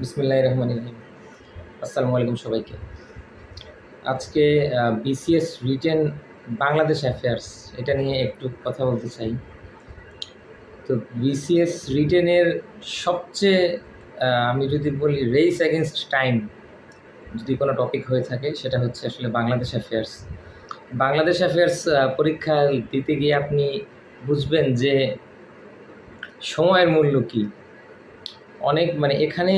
বিসমিল্লাহির রহমানির রহিম। আসসালামু আলাইকুম সবাইকে। আজকে বিসিএস রিটেন বাংলাদেশ অ্যাফেয়ার্স এটা নিয়ে একটু কথা বলতে চাই। তো বিসিএস রিটেনের সবচেয়ে আমি যদি বলি রেস এগেনস্ট টাইম যদি কোনো টপিক হয়ে থাকে সেটা হচ্ছে আসলে বাংলাদেশ অ্যাফেয়ার্স। বাংলাদেশ অ্যাফেয়ার্স পরীক্ষা দিতে গিয়ে আপনি বুঝবেন যে সময়ের মূল্য কী। অনেক এখানে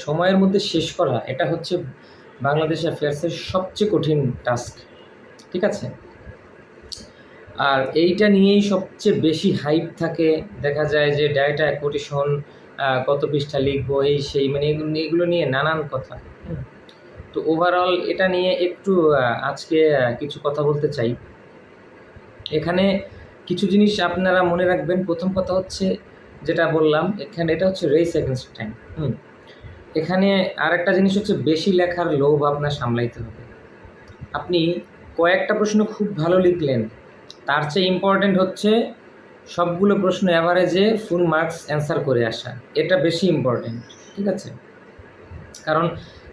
সময়ের মধ্যে শেষ করা এটা হচ্ছে বাংলাদেশ অ্যাফেয়ার্সের সবচেয়ে কঠিন টাস্ক, ঠিক আছে? আর এইটা নিয়েই সবচেয়ে বেশি হাইপ থাকে। দেখা যায় যে ডাটা কোটেশন কত পৃষ্ঠা লিখবো, এই সেই এগুলো নিয়ে নানান কথা। তো ওভারঅল এটা নিয়ে একটু আজকে কিছু কথা বলতে চাই। এখানে কিছু জিনিস আপনারা মনে রাখবেন। প্রথম কথা হচ্ছে যেটা বললাম, এখানে এটা হচ্ছে রেস এগেনস্ট টাইম। এখানে আরেকটা জিনিস হচ্ছে বেশি লেখার লোভ আপনার সামলাইতে হবে। আপনি কয়েকটা প্রশ্ন খুব ভালো লিখলেন, তার চেয়ে ইম্পর্টেন্ট হচ্ছে সবগুলো প্রশ্ন অ্যাভারেজে ফুল মার্কস অ্যান্সার করে আসা। এটা বেশি ইম্পর্টেন্ট, ঠিক আছে? কারণ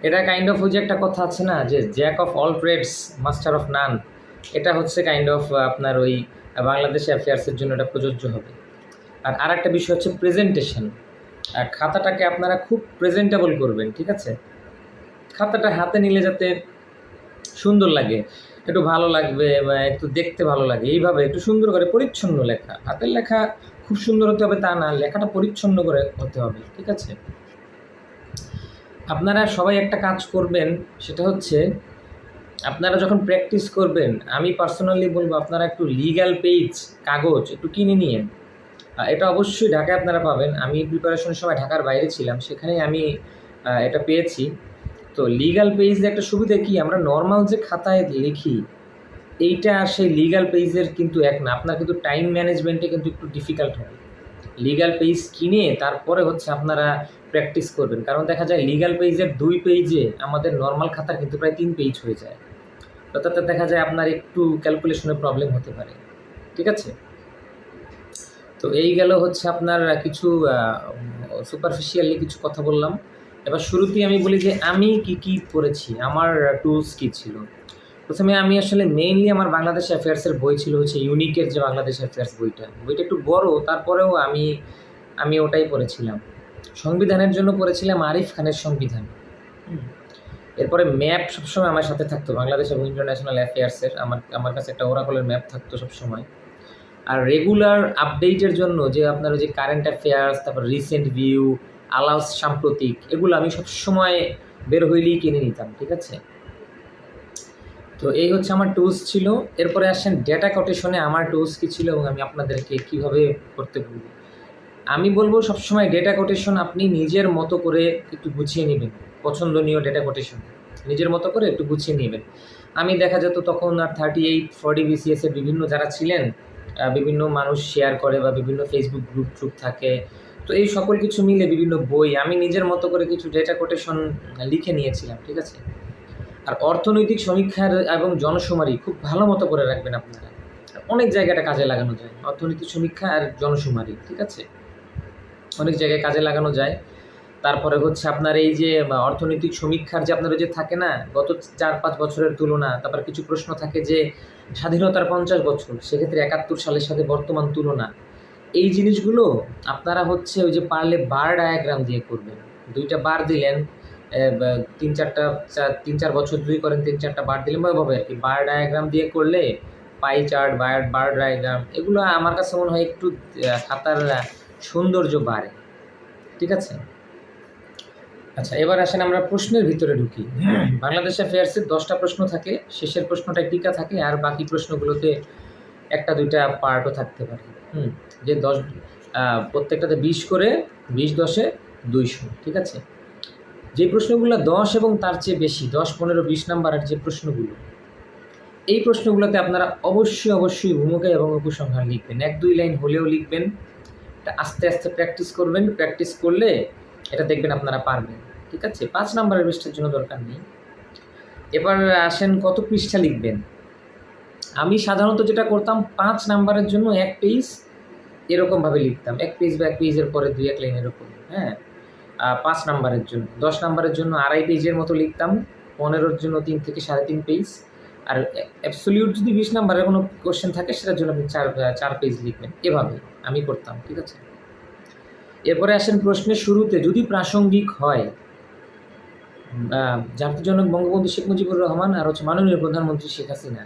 এটা কাইন্ড অফ ওই যে একটা কথা আছে না, যে jack of all trades master of none. এটা হচ্ছে কাইন্ড অফ আপনার ওই বাংলাদেশ অ্যাফেয়ার্সের জন্য এটা প্রযোজ্য হবে। আর আরেকটা বিষয় হচ্ছে প্রেজেন্টেশন। খাতাটাকে আপনারা খুব প্রেজেন্টেবল করবেন, ঠিক আছে? খাতাটা হাতে নিলে যাতে সুন্দর লাগে, একটু ভালো লাগবে বা একটু দেখতে ভালো লাগে, এইভাবে একটু সুন্দর করে পরিচ্ছন্ন লেখা। হাতের লেখা খুব সুন্দর হতে হবে তা না, লেখাটা পরিচ্ছন্ন করে হতে হবে, ঠিক আছে? আপনারা সবাই একটা কাজ করবেন, সেটা হচ্ছে আপনারা যখন প্র্যাকটিস করবেন, আমি পার্সোনালি বলবো আপনারা একটু লিগ্যাল পেজ কাগজ একটু কিনে নিয়েন। এটা অবশ্যই ঢাকায় আপনারা পাবেন। আমি প্রিপারেশনের সময় ঢাকার বাইরে ছিলাম, সেখানে আমি এটা পেয়েছি। তো লিগ্যাল পেজে একটা সুবিধা কি, আমরা নর্মাল যে খাতায় লিখি এইটা সেই লিগ্যাল পেজের কিন্তু এক না। আপনার কিন্তু টাইম ম্যানেজমেন্টে কিন্তু একটু ডিফিকাল্ট হবে। লিগ্যাল পেজ কিনে তারপরে হচ্ছে আপনারা প্র্যাকটিস করবেন। কারণ দেখা যায় লিগ্যাল পেজের 2 পেজে আমাদের নর্মাল খাতার কিন্তু প্রায় 3 পেজ হয়ে যায়। তো তাতে দেখা যায় আপনার একটু ক্যালকুলেশনে প্রবলেম হতে পারে, ঠিক আছে? তো এই গেল হচ্ছে আপনার কিছু সুপারফিশিয়ালি কিছু কথা বললাম। এবার শুরুতেই আমি বলি যে আমি কি করেছি, আমার টুলস কী ছিল। প্রথমে আমি আসলে মেইনলি আমার বাংলাদেশ অ্যাফেয়ার্সের বই ছিল হচ্ছে ইউনিকের যে বাংলাদেশ অ্যাফেয়ার্স বইটা একটু বড়, তারপরেও আমি ওটাই পড়েছিলাম। সংবিধানের জন্য পড়েছিলাম আরিফ খানের সংবিধান। এরপরে ম্যাপ সবসময় আমার সাথে থাকতো, বাংলাদেশ এবং ইন্টারন্যাশনাল অ্যাফেয়ার্সের আমার কাছে একটা ওরাকলের ম্যাপ থাকতো সবসময়। আর রেগুলার আপডেটের জন্য যে আপনার ওই যে কারেন্ট অ্যাফেয়ার্স, তারপর রিসেন্ট ভিউ, আলাউস সাম্প্রতিক, এগুলো আমি সবসময় বের হইলেই কিনে নিতাম, ঠিক আছে? তো এই হচ্ছে আমার টুলস ছিল। এরপরে আসেন ডেটা কোটেশনে আমার টুলস কী ছিল এবং আমি আপনাদেরকে কীভাবে করতে বলব। আমি বলবো সবসময় ডেটা কোটেশন আপনি নিজের মতো করে একটু গুছিয়ে নেবেন। পছন্দনীয় ডেটা কোটেশন নিজের মতো করে একটু গুছিয়ে নেবেন। আমি দেখা যেত তখন আর 38, 40 বিসিএসের বিভিন্ন যারা ছিলেন, বিভিন্ন মানুষ শেয়ার করে বা বিভিন্ন ফেসবুক গ্রুপ থাকে। তো এই সকল কিছু মিলে বিভিন্ন বই আমি নিজের মতো করে কিছু ডেটা কোটেশন লিখে নিয়েছিলাম, ঠিক আছে? আর অর্থনৈতিক সমীক্ষার এবং জনশুমারি খুব ভালো মতো করে রাখবেন আপনারা। অনেক জায়গাটা কাজে লাগানো যায় অর্থনৈতিক সমীক্ষা আর জনশুমারি, ঠিক আছে? অনেক জায়গায় কাজে লাগানো যায়। তারপরে হচ্ছে আপনার এই যে অর্থনৈতিক সমীক্ষার যে আপনার যে থাকে না গত 4-5 বছরের তুলনা, তারপর কিছু প্রশ্ন থাকে যে স্বাধীনতার 50 বছর, সেক্ষেত্রে 71 সালের সাথে বর্তমান তুলনা। এই জিনিসগুলো আপনারা হচ্ছে ওই যে পারলে বার ডায়াগ্রাম দিয়ে করবেন। 2টা বার দিলেন, 3-4 বছর যদি করেন 3-4টা বার দিলেন বা এভাবে আর কি। বার ডায়াগ্রাম দিয়ে করলে পাই চার্ট, বার ডায়াগ্রাম, এগুলো আমার কাছে মনে হয় একটু খাতার সৌন্দর্য বাড়ে, ঠিক আছে? আচ্ছা, এবার আসেন আমরা প্রশ্নের ভিতরে ঢুকি। বাংলাদেশ অ্যাফেয়ার্সের 10টা প্রশ্ন থাকে, শেষের প্রশ্নটা টিকা থাকে, আর বাকি প্রশ্নগুলোতে 1-2টা পার্টও থাকতে পারে। যে 10 প্রত্যেকটাতে 20 করে, 20-10-এ 200, ঠিক আছে? যে প্রশ্নগুলো 10 এবং তার চেয়ে বেশি, 10, 15, 20 নাম্বারের যে প্রশ্নগুলো, এই প্রশ্নগুলোতে আপনারা অবশ্যই ভূমিকা এবং উপসংহার লিখবেন। 1-2 লাইন হলেও লিখবেন। এটা আস্তে আস্তে প্র্যাকটিস করবেন। প্র্যাকটিস করলে এটা দেখবেন আপনারা পারবেন, ঠিক আছে? 5 নাম্বারের পৃষ্ঠার জন্য দরকার নেই। এবার আসেন কত পৃষ্ঠা লিখবেন। আমি সাধারণত যেটা করতাম 5 নাম্বারের জন্য 1 পেজ এরকমভাবে লিখতাম। 1 পেজ বা 1 পেজের পরে 2-1 লাইন এরকম, হ্যাঁ? 5 নাম্বারের জন্য, 10 নাম্বারের জন্য 2.5 পেজের মতো লিখতাম, 15-র জন্য 3 থেকে 3.5 পেজ, আর অ্যাবসলিউট যদি 20 নাম্বারের কোনো কোশ্চেন থাকে সেটার জন্য আপনি 4 পেজ লিখবেন। এভাবে আমি করতাম, ঠিক আছে? এরপরে আসেন প্রশ্নের শুরুতে যদি প্রাসঙ্গিক হয়, জাতির জনক বঙ্গবন্ধু শেখ মুজিবুর রহমান আর হচ্ছে মাননীয় প্রধানমন্ত্রী শেখ হাসিনা,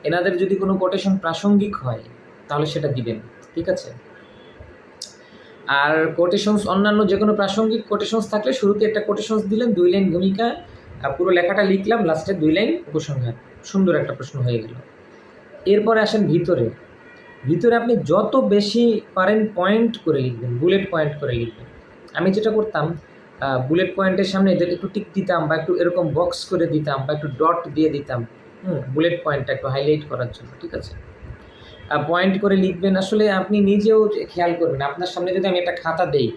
এনাদের যদি কোনো কোটেশন প্রাসঙ্গিক হয় তাহলে সেটা দিবেন, ঠিক আছে? আর কোটেশনস অন্যান্য যে কোনো প্রাসঙ্গিক কোটেশনস থাকলে শুরুতে একটা কোটেশনস দিলেন, 2 লাইন ভূমিকা, পুরো লেখাটা লিখলাম, লাস্টে 2 লাইন উপসংহার, সুন্দর একটা প্রশ্ন হয়ে গেল। এরপরে আসেন ভিতরে আপনি যত বেশি পারেন পয়েন্ট করে লিখবেন, বুলেট পয়েন্ট করে লিখবেন। আমি যেটা করতাম, বুলেট পয়েন্টের সামনে একটু টিক দিতাম বা একটু এরকম বক্স করে দিতাম বা একটু ডট দিয়ে দিতাম, বুলেট পয়েন্টটা একটু হাইলাইট করার জন্য, ঠিক আছে? পয়েন্ট করে লিখবেন। আসলে আপনি নিজেও খেয়াল করবেন, আপনার সামনে যদি আমি একটা খাতা দেই,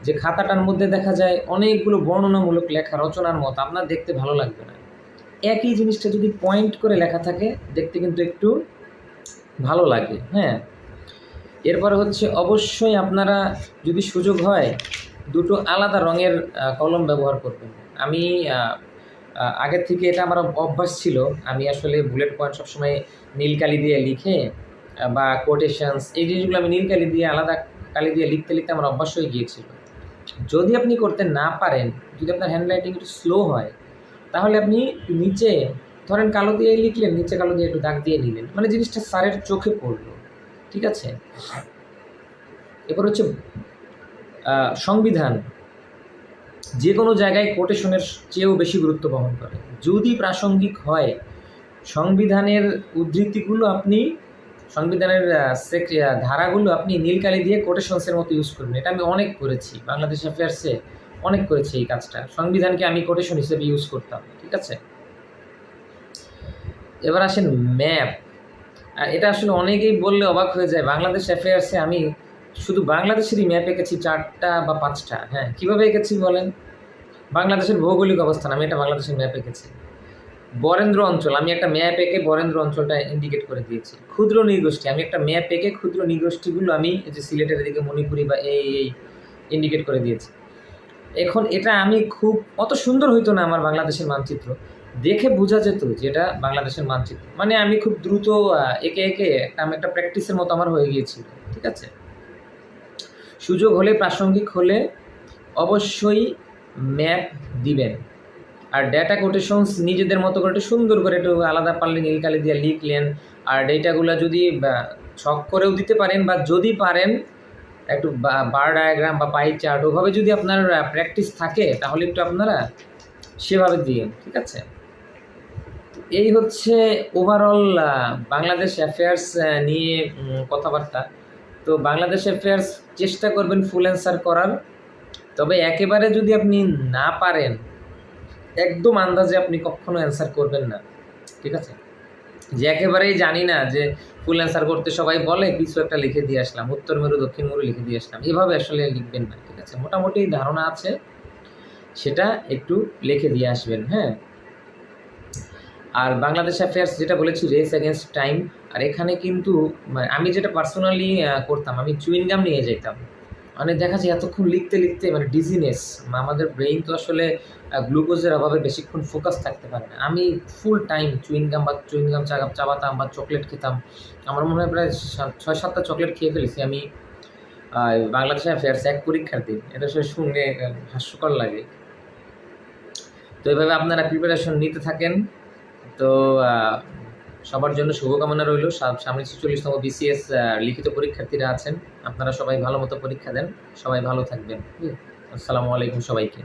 যে খাতাটার মধ্যে দেখা যায় অনেকগুলো বর্ণনামূলক লেখা রচনার মতো, আপনার দেখতে ভালো লাগবে না। একই জিনিসটা যদি পয়েন্ট করে লেখা থাকে দেখতে কিন্তু একটু ভালো লাগে, হ্যাঁ। এরপরে হচ্ছে অবশ্যই আপনারা যদি সুযোগ হয় 2টো আলাদা রঙের কলম ব্যবহার করবেন। আমি আগের থেকে এটা আমার অভ্যাস ছিল, আমি আসলে বুলেট পয়েন্ট সবসময় নীল কালি দিয়ে লিখে বা কোটেশনস এই জিনিসগুলো আমি নীল কালি দিয়ে আলাদা কালি দিয়ে লিখতে লিখতে আমার অভ্যাস হয়ে গিয়েছিল। যদি আপনি করতে না পারেন, যদি আপনার হ্যান্ডরাইটিং একটু স্লো হয়, তাহলে আপনি নিচে ধরেন কালো দিয়ে লিখলেন, নিচে কালো দিয়ে একটু দাগ দিয়ে নিলেন, মানে জিনিসটা স্যারের চোখে পড়লো, ঠিক আছে? এরপর হচ্ছে সংবিধান যে কোনো জায়গায় কোটেশনের চেয়েও বেশি গুরুত্ব বহন করে। যদি প্রাসঙ্গিক হয়, সংবিধানের উদ্ধৃতিগুলো আপনি, সংবিধানের ধারাগুলো আপনি নীলকালি দিয়ে কোটেশনসের মতো ইউজ করবেন। এটা আমি অনেক করেছি, বাংলাদেশ অ্যাফেয়ার্সে অনেক করেছি এই কাজটা। সংবিধানকে আমি কোটেশন হিসেবে ইউজ করতাম, ঠিক আছে? এবার আসেন ম্যাপ। এটা আসলে অনেকেই বললে অবাক হয়ে যায়, বাংলাদেশ অ্যাফেয়ার্সে আমি শুধু বাংলাদেশেরই ম্যাপ এঁকেছি 4টা বা 5টা। হ্যাঁ, কীভাবে এঁকেছি বলেন? বাংলাদেশের ভৌগোলিক অবস্থান, আমি একটা বাংলাদেশের ম্যাপ এঁকেছি। বরেন্দ্র অঞ্চল, আমি একটা ম্যাপ এঁকে বরেন্দ্র অঞ্চলটা ইন্ডিকেট করে দিয়েছি। ক্ষুদ্র নৃগোষ্ঠী, আমি একটা ম্যাপ এঁকে ক্ষুদ্র নৃগোষ্ঠীগুলো আমি এই যে সিলেটের এদিকে মণিপুরি বা এই ইন্ডিকেট করে দিয়েছি। এখন এটা আমি খুব অত সুন্দর হইতো না আমার বাংলাদেশের মানচিত্র, দেখে বোঝা যেত যে এটা বাংলাদেশের মানচিত্র। মানে আমি খুব দ্রুত এঁকে আমি একটা প্র্যাকটিসের মতো আমার হয়ে গিয়েছিল, ঠিক আছে? সুযোগ হলে, প্রাসঙ্গিক হলে অবশ্যই ম্যাপ দিবেন। আর ডেটা কোটেশনস নিজেদের মতো করে একটু সুন্দর করে একটু আলাদা পারলে নীল কালি দিয়ে লিখলেন। আর ডেটাগুলো যদি ছক করেও দিতে পারেন, বা যদি পারেন একটু বার ডায়াগ্রাম বা পাই চার্ট ওভাবে যদি আপনার প্র্যাকটিস থাকে, তাহলে একটু আপনারা সেভাবে দিন, ঠিক আছে? এই হচ্ছে ওভারঅল বাংলাদেশ অ্যাফেয়ার্স নিয়ে কথাবার্তা। তো বাংলাদেশ অ্যাফেয়ার্স চেষ্টা করবেন ফুল অ্যান্সার করার, তবে একেবারে যদি আপনি না পারেন, একদম আন্দাজে আপনি কখনো অ্যান্সার করবেন না, ঠিক আছে? যে একেবারেই জানি না, যে ফুল অ্যান্সার করতে সবাই বলে কিছু একটা লিখে দিয়ে আসলাম, উত্তর মেরু দক্ষিণ মেরু লিখে দিয়ে আসলাম, এভাবে আসলে লিখবেন না, ঠিক আছে? মোটামুটি ধারণা আছে সেটা একটু লিখে দিয়ে আসবেন, হ্যাঁ। আর বাংলাদেশ অ্যাফেয়ার্স যেটা বলেছি, রেস এগেনস্ট টাইম। আর এখানে কিন্তু আমি যেটা পার্সোনালি করতাম, আমি চুইংগাম নিয়ে যেতাম। মানে দেখা যায় এতক্ষণ লিখতে লিখতে মানে ডিজিনেস, আমাদের ব্রেইন তো আসলে গ্লুকোজের অভাবে বেশিক্ষণ ফোকাস থাকতে পারে না। আমি ফুল টাইম চুইংগাম চাবাতাম বা চকলেট খেতাম। আমার মনে হয় প্রায় 6-7টা চকলেট খেয়ে ফেলেছি আমি বাংলাদেশ অ্যাফেয়ার্স এক পরীক্ষার দিন। এটা শুনে হাস্যকর লাগে। তো এভাবে আপনারা প্রিপারেশন নিতে থাকেন। তো সবার জন্য শুভকামনা রইল। সামনে 46তম BCS লিখিত পরীক্ষার্থীরা আছেন, আপনারা সবাই ভালো মতো পরীক্ষা দেন, সবাই ভালো থাকবেন। আসসালামু আলাইকুম সবাইকে।